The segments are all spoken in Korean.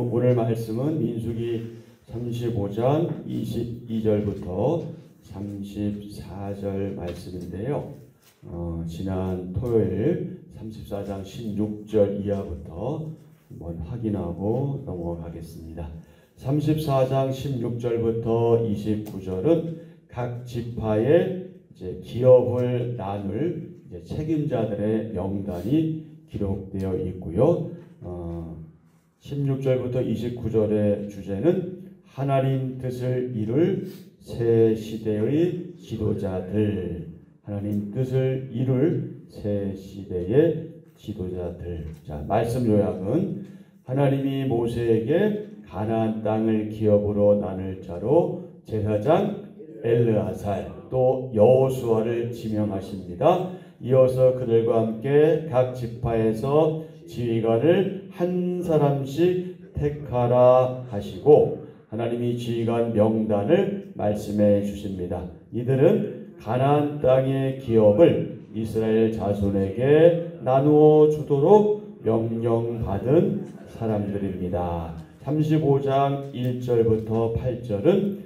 오늘 말씀은 민수기 35장 22절부터 34절 말씀인데요. 지난 토요일 34장 16절 이하부터 한번 확인하고 넘어가겠습니다. 34장 16절부터 29절은 각 지파의 기업을 나눌 책임자들의 명단이 기록되어 있고요. 16절부터 29절의 주제는 하나님 뜻을 이룰 새 시대의 지도자들. 하나님 뜻을 이룰 새 시대의 지도자들. 자, 말씀 요약은 하나님이 모세에게 가나안 땅을 기업으로 나눌 자로 제사장 엘르아살 또 여호수아를 지명하십니다. 이어서 그들과 함께 각 지파에서 지휘관을 한 사람씩 택하라 하시고 하나님이 지휘관 명단을 말씀해 주십니다. 이들은 가나안 땅의 기업을 이스라엘 자손에게 나누어 주도록 명령받은 사람들입니다. 35장 1절부터 8절은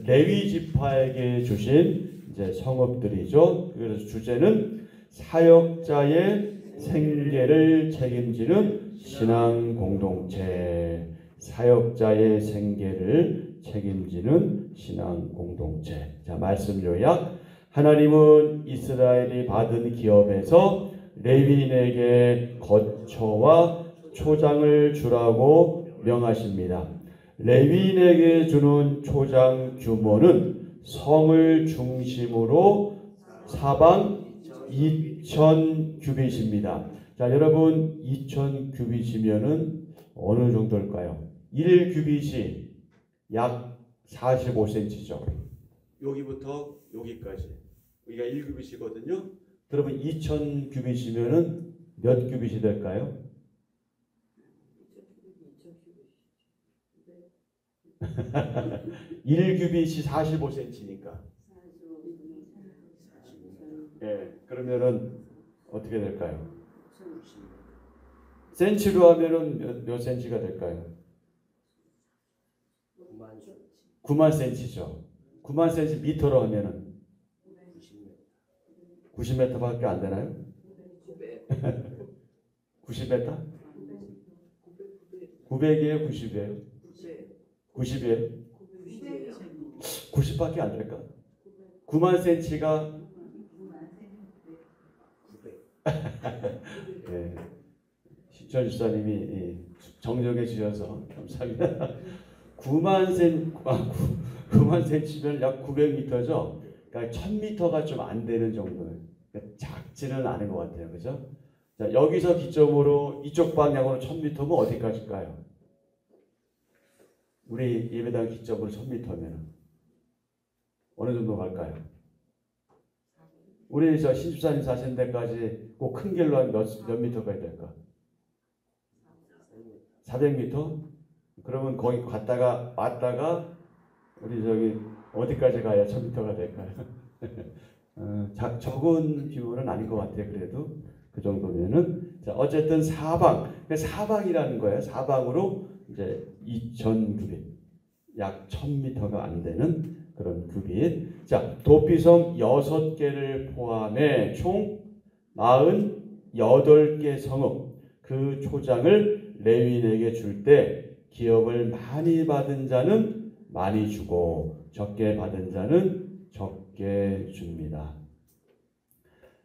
레위 지파에게 주신 성읍들이죠. 그래서 주제는 사역자의 생계를 책임지는 신앙 공동체. 사역자의 생계를 책임지는 신앙 공동체. 자, 말씀 요약. 하나님은 이스라엘이 받은 기업에서 레위인에게 거처와 초장을 주라고 명하십니다. 레위인에게 주는 초장 규모는 성을 중심으로 사방 2000 규빗입니다. 자, 여러분 2000 규빗이면은 어느 정도일까요? 1 규빗이 약 45cm죠. 여기부터 여기까지. 여기가 1 규빗이거든요. 그러면 2000 규빗이면은 몇 규빗이 될까요? 1 규빗이 45cm니까. 예, 그러면은 어떻게 될까요? 센치로 하면은 몇 센치가 될까요? 9만 센치죠. 9만 센치 미터로 하면은 90m밖에 안 되나요? 90m? 900이에요? 90이에요? 90이에요? 90밖에 안 될까? 9만 센치가 네. 신천 집사님이 정정해 주셔서 감사합니다. 9만 센치면 약 900m죠. 그러니까 1000m가 좀 안 되는 정도예요. 그러니까 작지는 않은 것 같아요. 그죠? 자, 여기서 기점으로 이쪽 방향으로 1000m면 어디까지일까요? 우리 예배당 기점으로 1000m면 어느 정도 갈까요? 우리 저 신집사님 사시는 데까지 그 큰 길로 한 몇 미터까지 될까? 400m? 그러면 거기 갔다가 왔다가 우리 저기 어디까지 가야 1000m가 될까요? 적은 규모는 아닌 것 같아요. 그래도 그 정도면은. 자, 어쨌든 사방이라는 거예요. 사방으로 이제 2000 규빗, 약 1000m가 안 되는 그런 규빗. 자, 도피성 6개를 포함해 총 48개 성읍, 그 초장을 레위인에게 줄 때 기업을 많이 받은 자는 많이 주고 적게 받은 자는 적게 줍니다.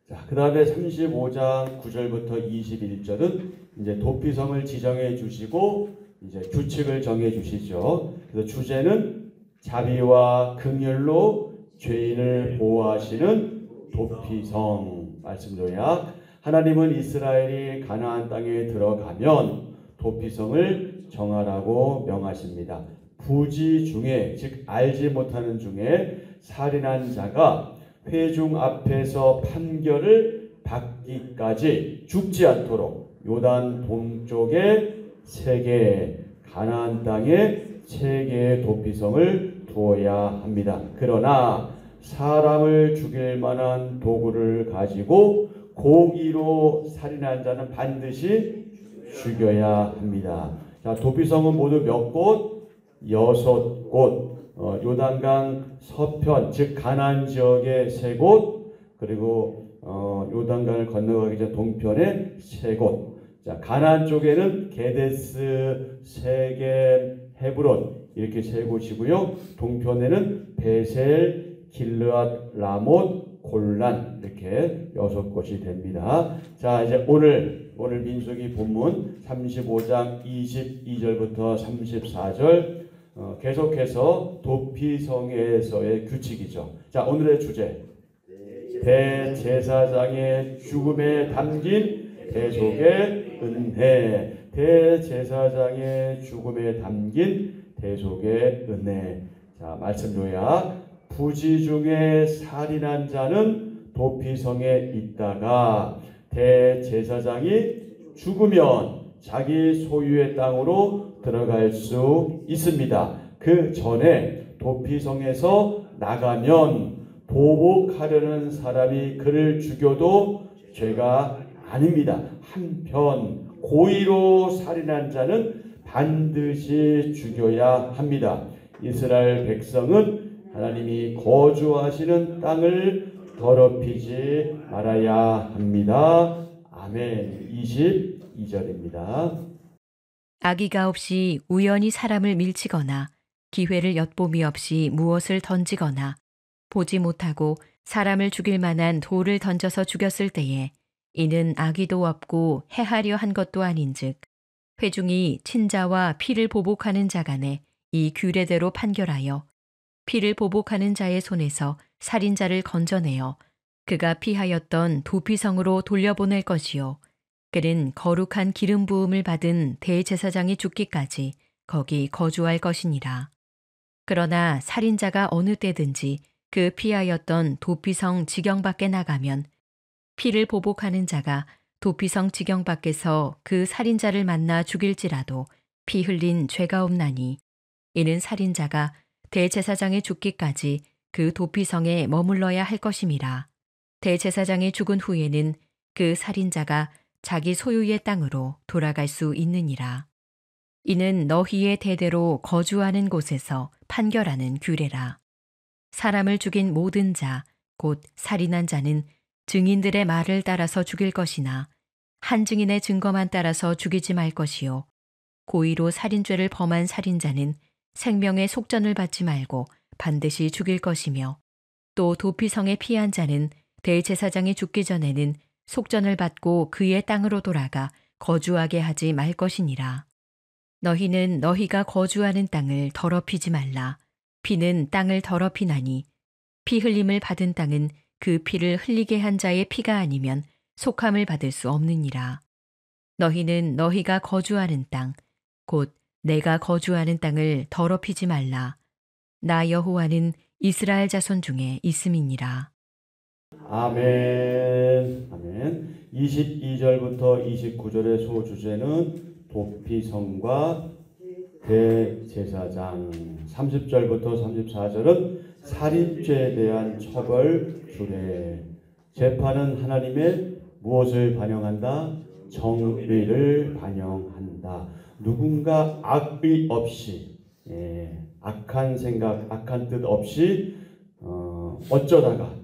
자, 그 다음에 35장 9절부터 21절은 이제 도피성을 지정해 주시고 이제 규칙을 정해 주시죠. 그래서 주제는 자비와 긍휼로 죄인을 보호하시는 도피성. 말씀 요약. 하나님은 이스라엘이 가나안 땅에 들어가면 도피성을 정하라고 명하십니다. 부지 중에, 즉 알지 못하는 중에 살인한 자가 회중 앞에서 판결을 받기까지 죽지 않도록 요단 동쪽에 3개, 가나안 땅에 3개의 도피성을 두어야 합니다. 그러나 사람을 죽일 만한 도구를 가지고 고의로 살인한 자는 반드시 죽여야 합니다. 자, 도피성은 모두 몇 곳? 6곳. 요단강 서편, 즉 가나안 지역의 3곳, 그리고 요단강을 건너가기 전 동편에 3곳. 자, 가나안 쪽에는 게데스, 세겜, 헤브론 이렇게 3곳이고요. 동편에는 베셀, 길르앗, 라못, 골란 이렇게 6곳이 됩니다. 자, 이제 오늘 민수기 본문 35장 22절부터 34절 계속해서 도피성에서의 규칙이죠. 자, 오늘의 주제 대제사장의 죽음에 담긴 대속의 은혜. 대제사장의 죽음에 담긴 대속의 은혜. 자, 말씀 요약. 부지 중에 살인한 자는 도피성에 있다가 대제사장이 죽으면 자기 소유의 땅으로 들어갈 수 있습니다. 그 전에 도피성에서 나가면 보복하려는 사람이 그를 죽여도 죄가 아닙니다. 한편 고의로 살인한 자는 반드시 죽여야 합니다. 이스라엘 백성은 하나님이 거주하시는 땅을 더럽히지 말아야 합니다. 아멘. 22절입니다. 악의가 없이 우연히 사람을 밀치거나 기회를 엿봄이 없이 무엇을 던지거나 보지 못하고 사람을 죽일 만한 돌을 던져서 죽였을 때에 이는 악의도 없고 해하려 한 것도 아닌즉 회중이 친자와 피를 보복하는 자 간에 이 규례대로 판결하여 피를 보복하는 자의 손에서 살인자를 건져내어 그가 피하였던 도피성으로 돌려보낼 것이요 그는 거룩한 기름 부음을 받은 대제사장이 죽기까지 거기 거주할 것이니라. 그러나 살인자가 어느 때든지 그 피하였던 도피성 지경 밖에 나가면 피를 보복하는 자가 도피성 지경 밖에서 그 살인자를 만나 죽일지라도 피 흘린 죄가 없나니 이는 살인자가 대제사장이 죽기까지 그 도피성에 머물러야 할 것임이라. 대제사장이 죽은 후에는 그 살인자가 자기 소유의 땅으로 돌아갈 수 있느니라. 이는 너희의 대대로 거주하는 곳에서 판결하는 규례라. 사람을 죽인 모든 자, 곧 살인한 자는 증인들의 말을 따라서 죽일 것이나 한 증인의 증거만 따라서 죽이지 말 것이요. 고의로 살인죄를 범한 살인자는 생명의 속전을 받지 말고 반드시 죽일 것이며 또 도피성에 피한 자는 대제사장이 죽기 전에는 속전을 받고 그의 땅으로 돌아가 거주하게 하지 말 것이니라. 너희는 너희가 거주하는 땅을 더럽히지 말라. 피는 땅을 더럽히나니 피 흘림을 받은 땅은 그 피를 흘리게 한 자의 피가 아니면 속함을 받을 수 없느니라. 너희는 너희가 거주하는 땅, 곧 내가 거주하는 땅을 더럽히지 말라. 나 여호와는 이스라엘 자손 중에 있음이니라. 아멘. 아멘. 22절부터 29절의 소주제는 도피성과 대제사장, 30절부터 34절은 살인죄에 대한 처벌 규례. 재판은 하나님의 무엇을 반영한다? 정의를 반영한다. 누군가 악의 없이, 악한 생각, 악한 뜻 없이 어쩌다가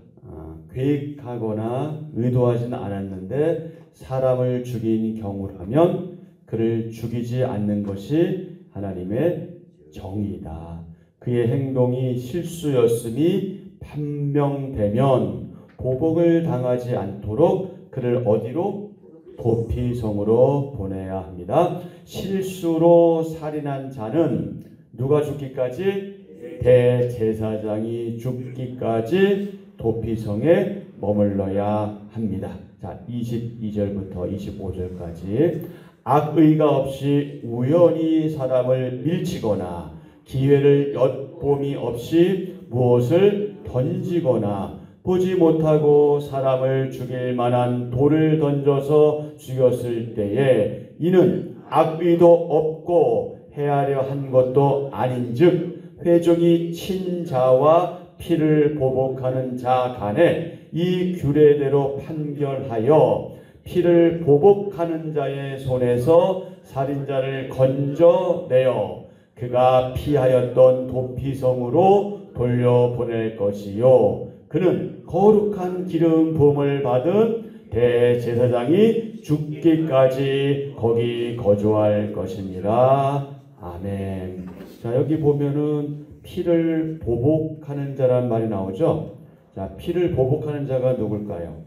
계획하거나 의도하지는 않았는데 사람을 죽인 경우라면 그를 죽이지 않는 것이 하나님의 정의다. 그의 행동이 실수였으니 판명되면 보복을 당하지 않도록 그를 어디로? 도피성으로 보내야 합니다. 실수로 살인한 자는 누가 죽기까지? 대제사장이 죽기까지 도피성에 머물러야 합니다. 자, 22절부터 25절까지 악의가 없이 우연히 사람을 밀치거나 기회를 엿봄이 없이 무엇을 던지거나 보지 못하고 사람을 죽일 만한 돌을 던져서 죽였을 때에 이는 악의도 없고 해하려 한 것도 아닌즉 회중이 친자와 피를 보복하는 자 간에 이 규례대로 판결하여 피를 보복하는 자의 손에서 살인자를 건져내어 그가 피하였던 도피성으로 돌려보낼 것이요 그는 거룩한 기름 부음을 받은 대제사장이 죽기까지 거기 거주할 것입니다. 아멘. 자, 여기 보면은 피를 보복하는 자란 말이 나오죠. 자, 피를 보복하는 자가 누굴까요?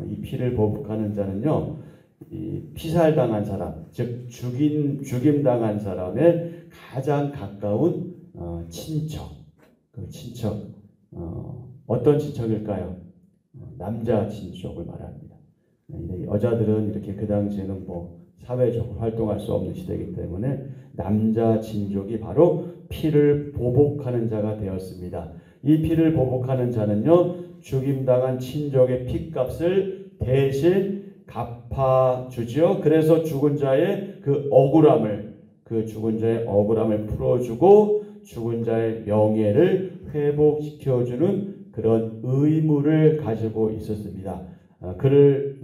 이 피를 보복하는 자는요, 이 피살당한 사람, 즉 죽임당한 사람의 가장 가까운 친척. 그 친척 어떤 친척일까요? 남자 친척을 말합니다. 여자들은 이렇게 그 당시에는 뭐 사회적으로 활동할 수 없는 시대이기 때문에 남자 친족이 바로 피를 보복하는 자가 되었습니다. 이 피를 보복하는 자는요, 죽임당한 친족의 피값을 대신 갚아주지요. 그래서 죽은 자의 그 죽은 자의 억울함을 풀어주고 죽은 자의 명예를 회복시켜주는 그런 의무를 가지고 있었습니다. 그를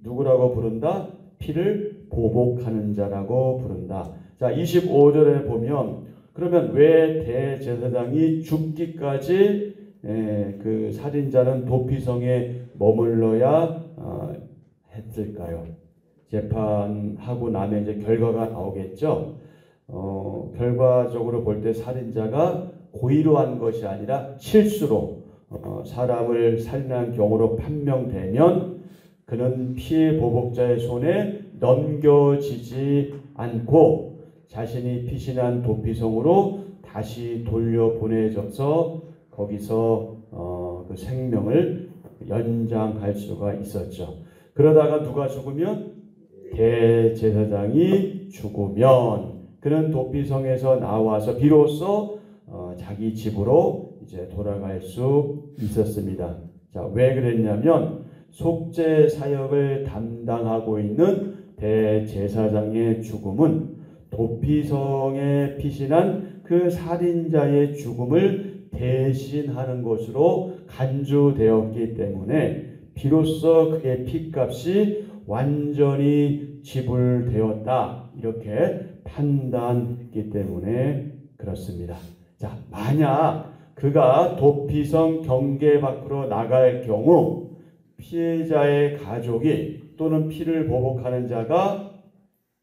누구라고 부른다? 피를 보복하는 자라고 부른다. 자, 25절에 보면 그러면 왜 대제사장이 죽기까지 그 살인자는 도피성에 머물러야 했을까요? 재판하고 나면 이제 결과가 나오겠죠. 결과적으로 볼 때 살인자가 고의로 한 것이 아니라 실수로 사람을 살인한 경우로 판명되면 그는 피해 보복자의 손에 넘겨지지 않고 자신이 피신한 도피성으로 다시 돌려보내져서 거기서 그 생명을 연장할 수가 있었죠. 그러다가 누가 죽으면 대제사장이 죽으면 그는 도피성에서 나와서 비로소 자기 집으로 이제 돌아갈 수 있었습니다. 자, 왜 그랬냐면 속죄 사역을 담당하고 있는 대제사장의 죽음은 도피성에 피신한 그 살인자의 죽음을 대신하는 것으로 간주되었기 때문에 비로소 그의 피값이 완전히 지불되었다 이렇게 판단했기 때문에 그렇습니다. 자, 만약 그가 도피성 경계 밖으로 나갈 경우 피해자의 가족이 또는 피를 보복하는 자가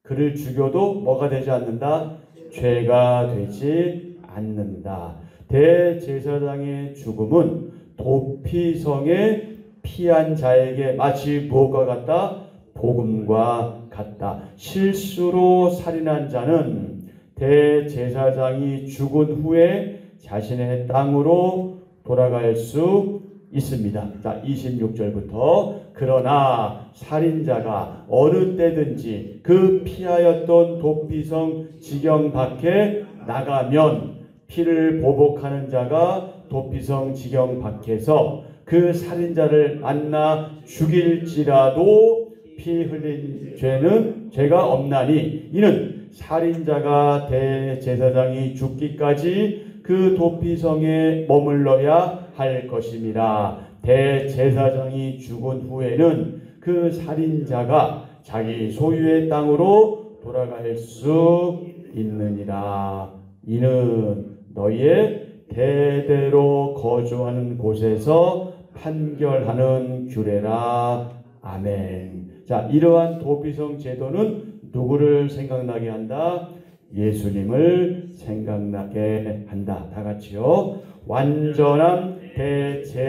그를 죽여도 뭐가 되지 않는다? 죄가 되지 않는다. 대제사장의 죽음은 도피성에 피한 자에게 마치 무엇과 같다? 복음과 같다. 실수로 살인한 자는 대제사장이 죽은 후에 자신의 땅으로 돌아갈 수 있습니다. 자, 26절부터 그러나 살인자가 어느 때든지 그 피하였던 도피성 지경 밖에 나가면 피를 보복하는 자가 도피성 지경 밖에서 그 살인자를 만나 죽일지라도 피 흘린 죄는 죄가 없나니 이는 살인자가 대제사장이 죽기까지 그 도피성에 머물러야 할 것임이라. 대제사장이 죽은 후에는 그 살인자가 자기 소유의 땅으로 돌아갈 수 있느니라. 이는 너희의 대대로 거주하는 곳에서 판결하는 규례라. 아멘. 자, 이러한 도피성 제도는 누구를 생각나게 한다? 예수님을 생각나게 한다. 다 같이요. 완전한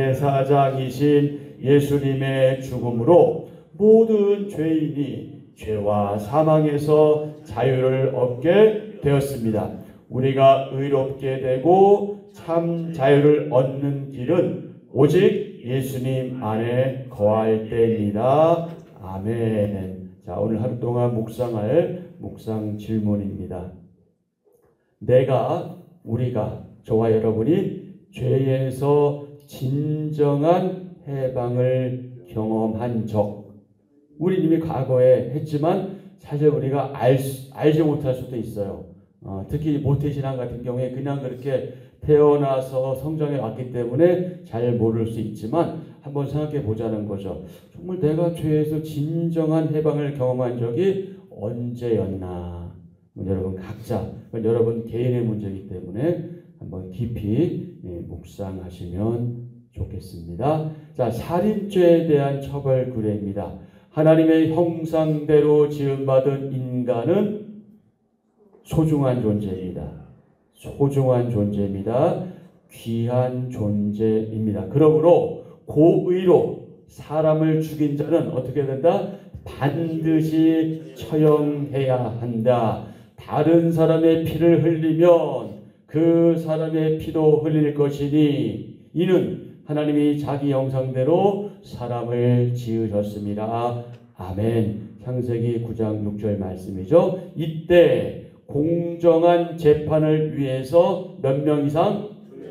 대제사장이신 예수님의 죽음으로 모든 죄인이 죄와 사망에서 자유를 얻게 되었습니다. 우리가 의롭게 되고 참 자유를 얻는 길은 오직 예수님 안에 거할 때입니다. 아멘. 자, 오늘 하루 동안 묵상할 묵상 질문입니다. 우리가, 저와 여러분이 죄에서 진정한 해방을 경험한 적, 우리 이미 과거에 했지만 사실 우리가 알지 못할 수도 있어요. 특히 모태신앙 같은 경우에 그냥 그렇게 태어나서 성장해 왔기 때문에 잘 모를 수 있지만 한번 생각해 보자는 거죠. 정말 내가 죄에서 진정한 해방을 경험한 적이 언제였나? 여러분 각자, 여러분 개인의 문제이기 때문에 한번 깊이 묵상하시면 좋겠습니다. 자, 살인죄에 대한 처벌 규례입니다. 하나님의 형상대로 지음받은 인간은 소중한 존재입니다. 소중한 존재입니다. 귀한 존재입니다. 그러므로 고의로 사람을 죽인 자는 어떻게 된다? 반드시 처형해야 한다. 다른 사람의 피를 흘리면 그 사람의 피도 흘릴 것이니 이는 하나님이 자기 형상대로 사람을 지으셨습니다. 아멘. 창세기 9장 6절 말씀이죠. 이때 공정한 재판을 위해서 몇 명 이상?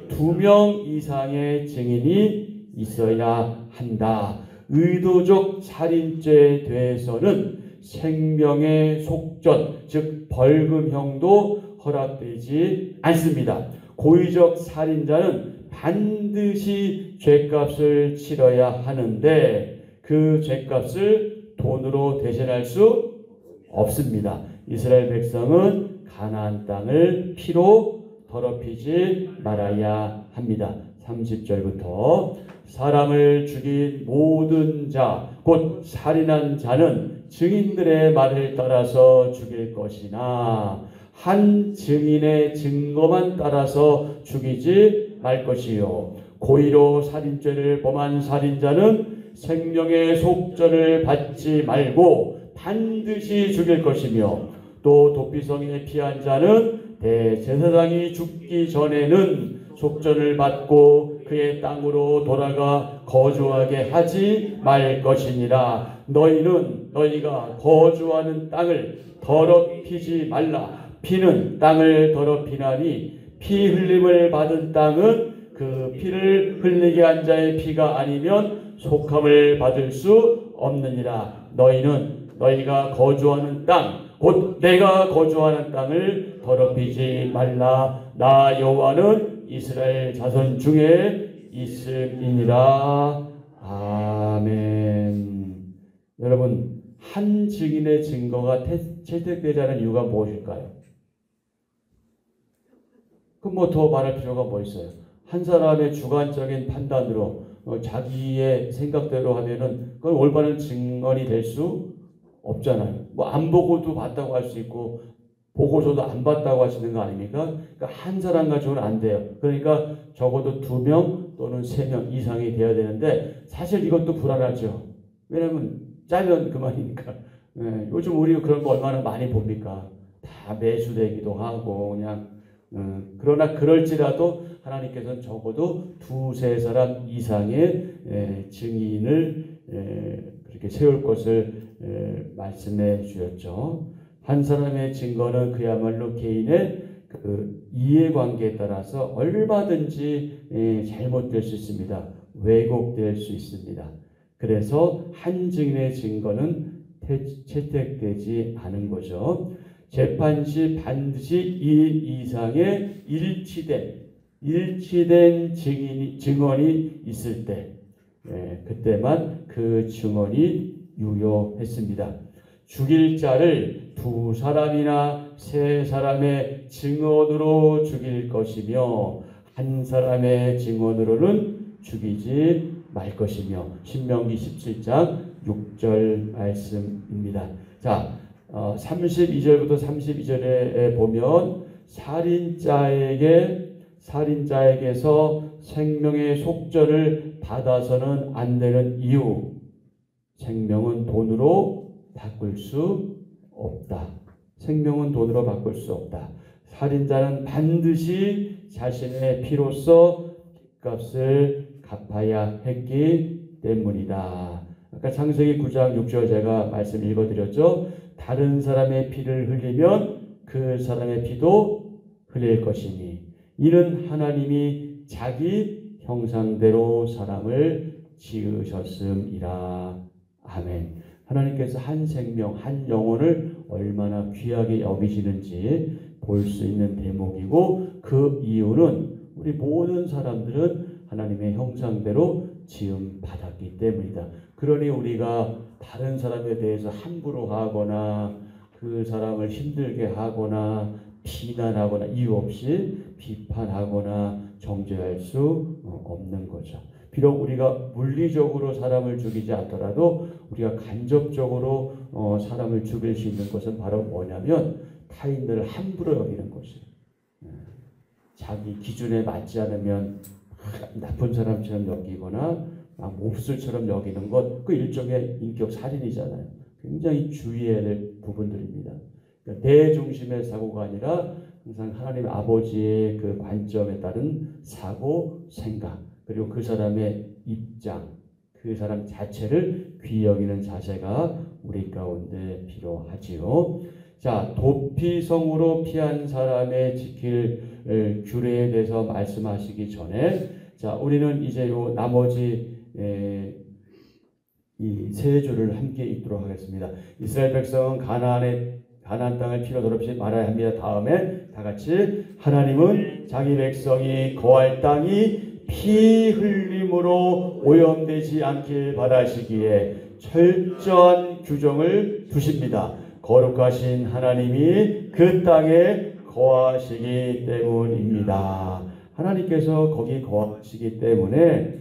2명 이상의 증인이 있어야 한다. 의도적 살인죄에 대해서는 생명의 속전, 즉 벌금형도 허락되지 않습니다. 고의적 살인자는 반드시 죄값을 치러야 하는데 그 죄값을 돈으로 대신할 수 없습니다. 이스라엘 백성은 가나안 땅을 피로 더럽히지 말아야 합니다. 30절부터 사람을 죽인 모든 자, 곧 살인한 자는 증인들의 말을 따라서 죽일 것이나 한 증인의 증거만 따라서 죽이지 말 것이요. 고의로 살인죄를 범한 살인자는 생명의 속전을 받지 말고 반드시 죽일 것이며 또 도피성에 피한 자는 대제사장이 죽기 전에는 속전을 받고 그의 땅으로 돌아가 거주하게 하지 말 것이니라. 너희가 거주하는 땅을 더럽히지 말라. 피는 땅을 더럽히나니 피 흘림을 받은 땅은 그 피를 흘리게 한 자의 피가 아니면 속함을 받을 수 없느니라. 너희가 거주하는 땅, 곧 내가 거주하는 땅을 더럽히지 말라. 나 여호와는 이스라엘 자손 중에 있음이니라. 아멘. 여러분, 한 증인의 증거가 채택되지 않은 이유가 무엇일까요? 그럼 뭐 더 말할 필요가 뭐 있어요? 한 사람의 주관적인 판단으로 자기의 생각대로 하면은 그건 올바른 증언이 될 수 없잖아요. 뭐 안 보고도 봤다고 할 수 있고 보고서도 안 봤다고 하시는 거 아닙니까? 그러니까 한 사람 가지고는 안 돼요. 그러니까 적어도 2명 또는 3명 이상이 돼야 되는데 사실 이것도 불안하죠. 왜냐하면 짜면 그만이니까. 네, 요즘 우리 그런 거 얼마나 많이 봅니까? 다 매수되기도 하고 그냥 그러나 그럴지라도 하나님께서는 적어도 2-3사람 이상의 증인을 그렇게 세울 것을 말씀해 주셨죠. 한 사람의 증거는 그야말로 개인의 그 이해관계에 따라서 얼마든지 잘못될 수 있습니다. 왜곡될 수 있습니다. 그래서 한 증인의 증거는 채택되지 않은 거죠. 재판 시 반드시 2인 이상의 일치된 증언이 있을 때 그때만 그 증언이 유효했습니다. 죽일 자를 2사람이나 3사람의 증언으로 죽일 것이며 한 사람의 증언으로는 죽이지 말 것이며 신명기 17장 6절 말씀입니다. 자, 32절부터 32절에 보면 살인자에게서 생명의 속전을 받아서는 안 되는 이유, 생명은 돈으로 바꿀 수 없다. 생명은 돈으로 바꿀 수 없다. 살인자는 반드시 자신의 피로써 값을 갚아야 했기 때문이다. 아까 창세기 9장 6절 제가 말씀 읽어드렸죠. 다른 사람의 피를 흘리면 그 사람의 피도 흘릴 것이니 이는 하나님이 자기 형상대로 사람을 지으셨음이라. 아멘. 하나님께서 한 생명, 한 영혼을 얼마나 귀하게 여기시는지 볼 수 있는 대목이고 그 이유는 우리 모든 사람들은 하나님의 형상대로 지음 받았기 때문이다. 그러니 우리가 다른 사람에 대해서 함부로 하거나 그 사람을 힘들게 하거나 비난하거나 이유 없이 비판하거나 정죄할 수 없는 거죠. 비록 우리가 물리적으로 사람을 죽이지 않더라도 우리가 간접적으로 사람을 죽일 수 있는 것은 바로 뭐냐면 타인들을 함부로 여기는 것이에요. 자기 기준에 맞지 않으면 나쁜 사람처럼 여기거나 몹쓸처럼 여기는 것, 그 일종의 인격 살인이잖아요. 굉장히 주의해야 될 부분들입니다. 그러니까 내 중심의 사고가 아니라 항상 하나님 아버지의 그 관점에 따른 사고, 생각, 그리고 그 사람의 입장, 그 사람 자체를 귀히 여기는 자세가 우리 가운데 필요하지요. 자, 도피성으로 피한 사람의 지킬 규례에 대해서 말씀하시기 전에, 자, 우리는 이제 요 나머지 이 세 줄을 함께 읽도록 하겠습니다. 이스라엘 백성은 가나안 땅을 피로 더럽히지 말아야 합니다. 다음에 다 같이 하나님은 자기 백성이 거할 땅이 피 흘림으로 오염되지 않길 바라시기에 철저한 규정을 두십니다. 거룩하신 하나님이 그 땅에 거하시기 때문입니다. 하나님께서 거기 거하시기 때문에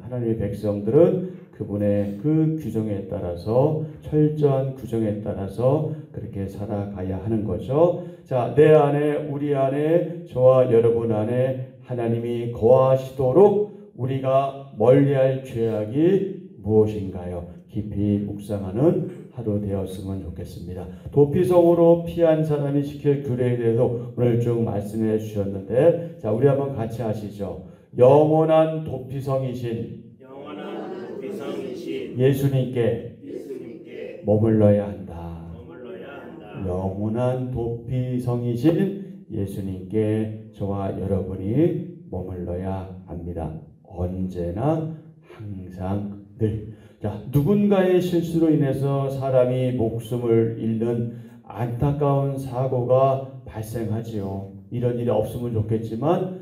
하나님의 백성들은 그분의 그 규정에 따라서 철저한 규정에 따라서 그렇게 살아가야 하는 거죠. 자, 내 안에 우리 안에 저와 여러분 안에 하나님이 거하시도록 우리가 멀리할 죄악이 무엇인가요? 깊이 묵상하는 하루 되었으면 좋겠습니다. 도피성으로 피한 사람이 지킬 규례에 대해서 오늘 쭉 말씀해 주셨는데, 자, 우리 한번 같이 하시죠. 영원한 도피성이신 예수님께 머물러야 한다. 영원한 도피성이신 예수님께 저와 여러분이 머물러야 합니다. 언제나 항상 늘. 자, 누군가의 실수로 인해서 사람이 목숨을 잃는 안타까운 사고가 발생하지요. 이런 일이 없으면 좋겠지만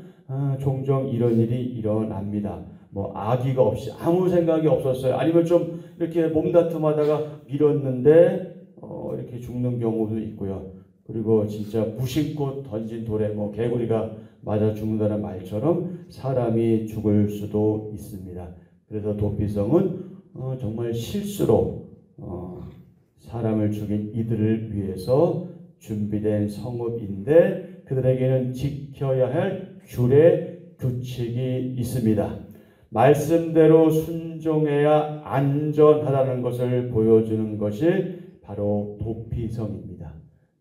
종종 이런 일이 일어납니다. 뭐 아기가 없이 아무 생각이 없었어요. 아니면 좀 이렇게 몸다툼하다가 밀었는데 이렇게 죽는 경우도 있고요. 그리고 진짜 무심코 던진 돌에 뭐 개구리가 맞아 죽는다는 말처럼 사람이 죽을 수도 있습니다. 그래서 도피성은 정말 실수로 사람을 죽인 이들을 위해서 준비된 성읍인데 그들에게는 지켜야 할 규례, 규칙이 있습니다. 말씀대로 순종해야 안전하다는 것을 보여주는 것이 바로 도피성입니다.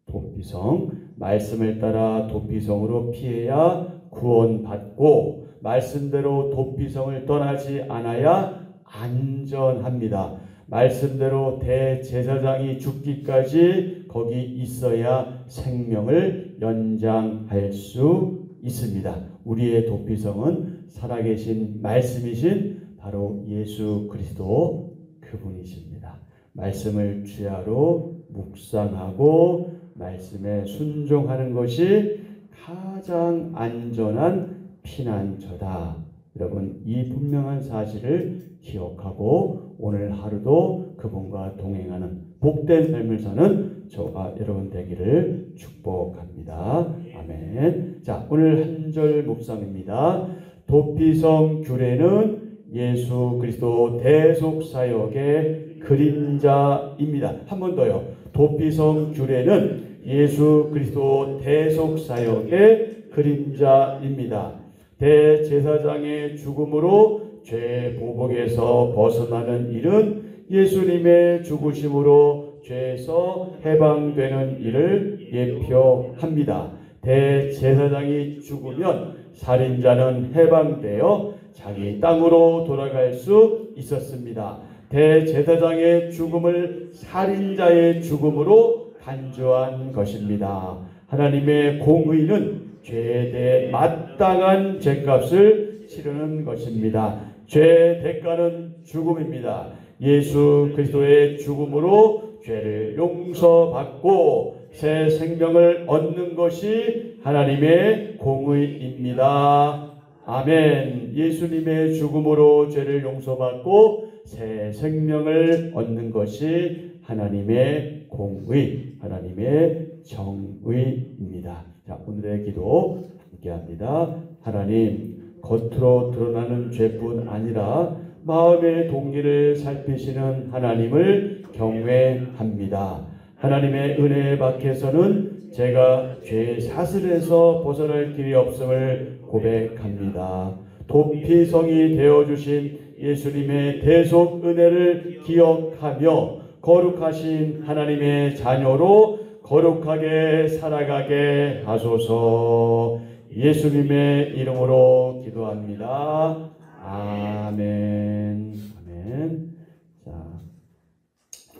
도피성, 말씀을 따라 도피성으로 피해야 구원받고 말씀대로 도피성을 떠나지 않아야 안전합니다. 말씀대로 대제사장이 죽기까지 거기 있어야 생명을 연장할 수 있습니다. 우리의 도피성은 살아계신 말씀이신 바로 예수 그리스도 그분이십니다. 말씀을 주야로 묵상하고 말씀에 순종하는 것이 가장 안전한 피난처다. 여러분, 이 분명한 사실을 기억하고 오늘 하루도 그분과 동행하는 복된 삶을 사는 저와 여러분 되기를 축복합니다. 아멘. 자, 오늘 한 절 묵상입니다. 도피성 규례는 예수 그리스도 대속사역의 그림자입니다. 한 번 더요. 도피성 규례는 예수 그리스도 대속사역의 그림자입니다. 대제사장의 죽음으로 죄 보복에서 벗어나는 일은 예수님의 죽으심으로 죄에서 해방되는 일을 예표합니다. 대제사장이 죽으면 살인자는 해방되어 자기 땅으로 돌아갈 수 있었습니다. 대제사장의 죽음을 살인자의 죽음으로 간주한 것입니다. 하나님의 공의는 죄에 대해 마땅한 죄값을 치르는 것입니다. 죄의 대가는 죽음입니다. 예수 그리스도의 죽음으로 죄를 용서받고 새 생명을 얻는 것이 하나님의 공의입니다. 아멘. 예수님의 죽음으로 죄를 용서받고 새 생명을 얻는 것이 하나님의 공의, 하나님의 정의입니다. 자, 오늘의 기도 함께합니다. 하나님, 겉으로 드러나는 죄뿐 아니라 마음의 동기를 살피시는 하나님을 경외합니다. 하나님의 은혜 밖에서는 제가 죄의 사슬에서 벗어날 길이 없음을 고백합니다. 도피성이 되어주신 예수님의 대속 은혜를 기억하며 거룩하신 하나님의 자녀로 거룩하게 살아가게 하소서. 예수님의 이름으로 기도합니다. 아멘. 아멘. 자,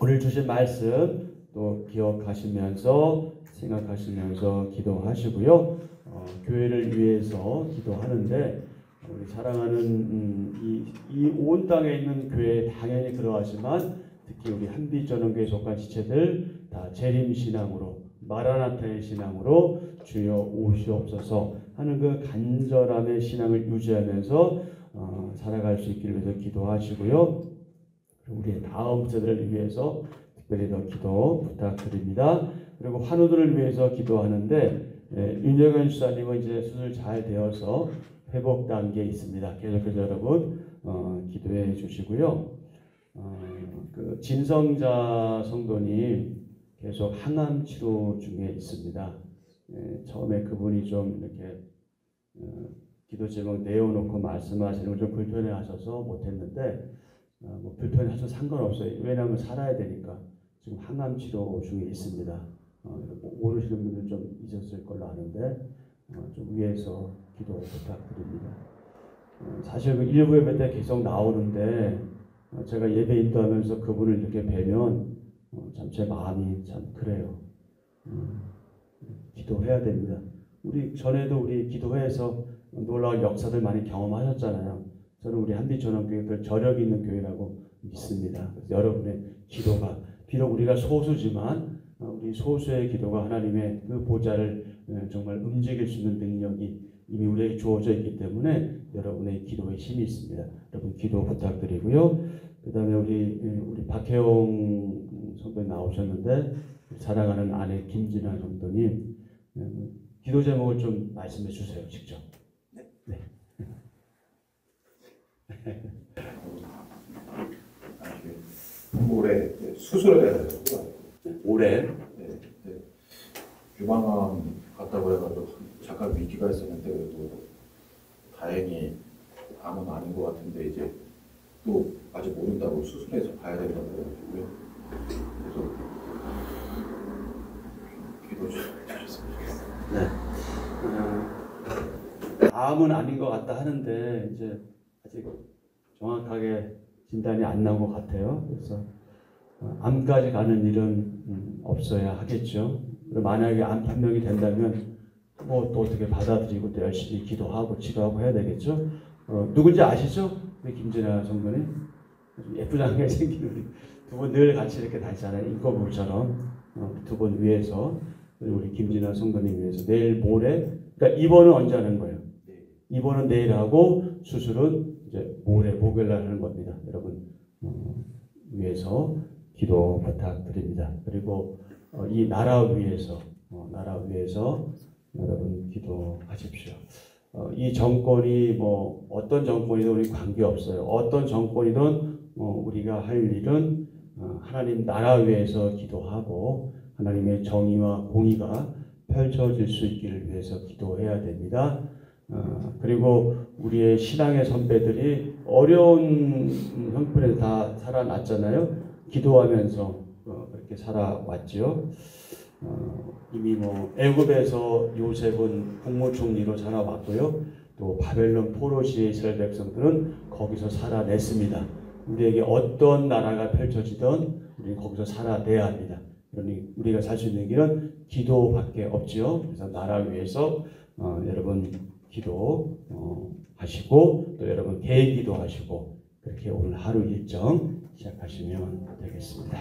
오늘 주신 말씀 또 기억하시면서 생각하시면서 기도하시고요. 교회를 위해서 기도하는데 우리 사랑하는 이 온 땅에 있는 교회에 당연히 그러하지만 특히 우리 한빛전원교회 속한 지체들 다 재림신앙으로 마라나타의 신앙으로 주여 오시옵소서 하는 그 간절함의 신앙을 유지하면서 살아갈 수 있기를 위해서 기도하시고요. 우리의 다음 세대를 위해서 특별히 더 기도 부탁드립니다. 그리고 환우들을 위해서 기도하는데 윤여근 수사님은 이제 수술 잘 되어서 회복 단계에 있습니다. 계속해서 여러분 기도해 주시고요. 그 진성자 성도님 계속 항암 치료 중에 있습니다. 처음에 그분이 좀 이렇게 기도 제목 내어놓고 말씀하시는 걸 좀 불편해하셔서 못했는데 뭐 불편해서 상관없어요. 왜냐하면 살아야 되니까 지금 항암 치료 중에 있습니다. 모르시는 분들 좀 있었을 걸로 아는데 좀 위해서 기도 부탁드립니다. 사실 그 일부 예배 때 계속 나오는데 제가 예배 인도하면서 그분을 이렇게 뵈면 참 제 마음이 참 그래요. 기도해야 됩니다. 우리 전에도 우리 기도회에서 놀라운 역사들 많이 경험하셨잖아요. 저는 우리 한빛전원교회들 저력 있는 교회라고 믿습니다. 그래서 여러분의 기도가 비록 우리가 소수지만 우리 소수의 기도가 하나님의 그 보좌를 정말 움직일 수 있는 능력이 이미 우리에게 주어져 있기 때문에 여러분의 기도에 힘이 있습니다. 여러분 기도 부탁드리고요. 그 다음에 우리 박혜영 성도님 나오셨는데 사랑하는 아내 김진아 성도님 기도 제목을 좀 말씀해 주세요. 직접. 네. 올해 수술을 해야 되고요. 올해 유방암 갔다고 해가지고 잠깐 위기가 있었는데 그래도 다행히 암은 아닌 것 같은데 이제 또 아직 모른다고 수술해서 봐야 된다고 그래가지고요. 그래서 기도 좀 해주셨으면 좋겠습니다. 네. 암은 아닌 것 같다 하는데 이제 아직 정확하게 진단이 안 나온 것 같아요. 그래서 암까지 가는 일은 없어야 하겠죠. 그리고 만약에 암 판명이 된다면 뭐 또 어떻게 받아들이고 또 열심히 기도하고 치료하고 해야 되겠죠. 누군지 아시죠? 우리 김진아 성도님 예쁘장하게 생긴 우리 두 분 늘 같이 이렇게 다니잖아요. 인거물처럼 두 분 위해서 우리 김진아 성도님 위해서 내일 모레 그러니까 입원은 언제 하는 거예요? 입원은 내일 하고 수술은 이제 모레 목요일날 하는 겁니다. 여러분 위해서 기도 부탁드립니다. 그리고 이 나라 위해서 여러분 기도하십시오. 이 정권이 뭐 어떤 정권이든 우리 관계 없어요. 어떤 정권이든 우리가 할 일은 하나님 나라 위해서 기도하고 하나님의 정의와 공의가 펼쳐질 수 있기를 위해서 기도해야 됩니다. 그리고 우리의 신앙의 선배들이 어려운 형편에서 다 살아났잖아요. 기도하면서 그렇게 살아왔죠. 이미 뭐 애굽에서 요셉은 국무총리로 살아왔고요. 또 바벨론 포로시의 이스라엘 백성들은 거기서 살아냈습니다. 우리에게 어떤 나라가 펼쳐지든 우리는 거기서 살아내야 합니다. 그러니 우리가 살 수 있는 길은 기도밖에 없지요. 그래서 나라 위해서 여러분 기도 하시고 또 여러분 개인 기도하시고 그렇게 오늘 하루 일정 시작하시면 되겠습니다.